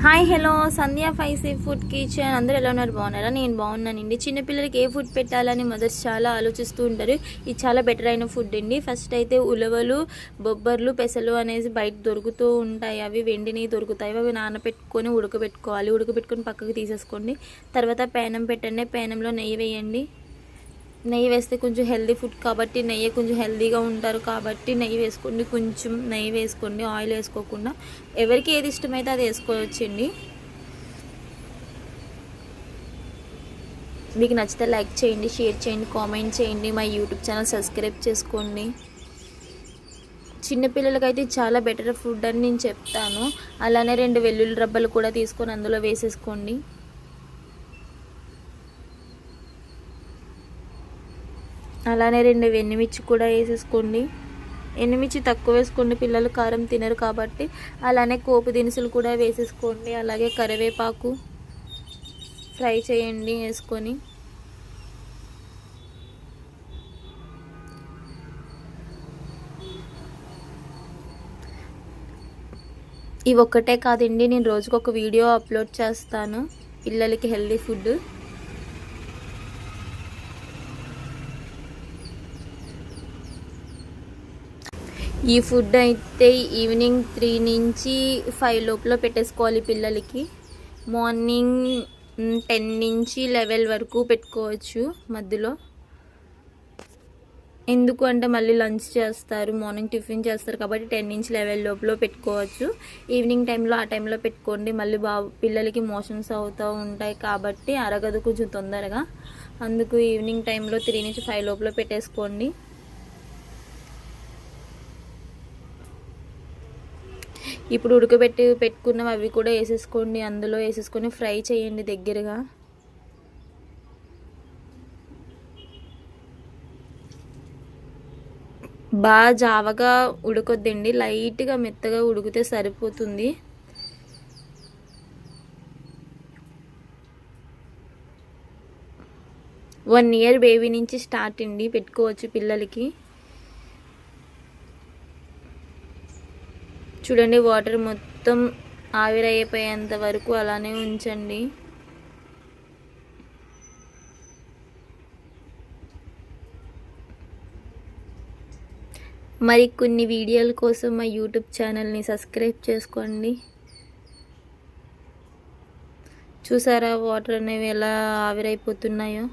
Hi hello సంధ్య ఫైసీ food kitchen. అందరూ ఎలా ఉన్నారు? బాగున్నారా? నేను బాగున్నానండి. చిన్నపిల్లలకి ఏ ఫుడ్ పెట్టాలని మదర్స్ చాలా ఆలోచిస్తూ ఉంటారు. ఇది చాలా బెటర్ అయిన ఫుడ్ అండి. ఫస్ట్ అయితే ఉలవలు, బొబ్బర్లు, పెసలు అనేసి బయట దొరుకుతూ ఉంటాయి. అవి వెండిని దొరుకుతాయి. అవి నానబెట్టుకొని ఉడకబెట్టుకోవాలి. ఉడకబెట్టుకొని పక్కకు తీసేసుకోండి. తర్వాత పేనం పెట్టండి. పేనంలో నెయ్యి వేయండి. నెయ్యి వేస్తే కొంచెం హెల్దీ ఫుడ్ కాబట్టి నెయ్యి కొంచెం హెల్దీగా ఉంటారు కాబట్టి నెయ్యి వేసుకోండి. కొంచెం నెయ్యి వేసుకోండి, ఆయిల్ వేసుకోకుండా. ఎవరికి ఏది ఇష్టమైతే అది వేసుకోవచ్చండి. మీకు నచ్చితే లైక్ చేయండి, షేర్ చేయండి, కామెంట్ చేయండి. మా యూట్యూబ్ ఛానల్ సబ్స్క్రైబ్ చేసుకోండి. చిన్నపిల్లలకైతే చాలా బెటర్ ఫుడ్ అని నేను చెప్తాను. అలానే 2 వెల్లుల్లి రబ్బలు కూడా తీసుకొని అందులో వేసేసుకోండి. అలానే 2 ఎండుమిర్చి కూడా వేసేసుకోండి. ఎండుమిర్చి తక్కువ వేసుకోండి, పిల్లలు కారం తినరు కాబట్టి. అలానే పోపు దినుసులు కూడా వేసేసుకోండి. అలాగే కరివేపాకు ఫ్రై చేయండి వేసుకొని. ఇవి ఒక్కటే కాదండి, నేను రోజుకు ఒక వీడియో అప్లోడ్ చేస్తాను పిల్లలకి హెల్దీ ఫుడ్. ఈ ఫుడ్ అయితే ఈవినింగ్ 3 నుంచి 5 లోపల పెట్టేసుకోవాలి పిల్లలకి. మార్నింగ్ 10 నుంచి 11 వరకు పెట్టుకోవచ్చు మధ్యలో. ఎందుకు అంటే మళ్ళీ లంచ్ చేస్తారు, మార్నింగ్ టిఫిన్ చేస్తారు కాబట్టి 10 నుంచి 11 లోపల పెట్టుకోవచ్చు. ఈవినింగ్ టైంలో ఆ టైంలో పెట్టుకోండి. మళ్ళీ పిల్లలకి మోషన్స్ అవుతూ ఉంటాయి కాబట్టి అరగదు కొంచెం తొందరగా. అందుకు ఈవినింగ్ టైంలో 3 నుంచి 5 లోపల పెట్టేసుకోండి. ఇప్పుడు పెట్టుకున్నవి అవి కూడా వేసేసుకోండి. అందులో వేసేసుకొని ఫ్రై చేయండి దగ్గరగా. బాగా జావగా ఉడకొద్దండి, లైట్గా మెత్తగా ఉడికితే సరిపోతుంది. వన్ ఇయర్ బేబీ నుంచి స్టార్ట్ అండి పెట్టుకోవచ్చు పిల్లలకి. చూడండి, వాటర్ మొత్తం ఆవిరైపోయేంత వరకు అలానే ఉంచండి. మరికొన్ని వీడియోల కోసం మా యూట్యూబ్ ఛానల్ని సబ్స్క్రైబ్ చేసుకోండి. చూసారా వాటర్ అనేవి ఎలా ఆవిరైపోతున్నాయో?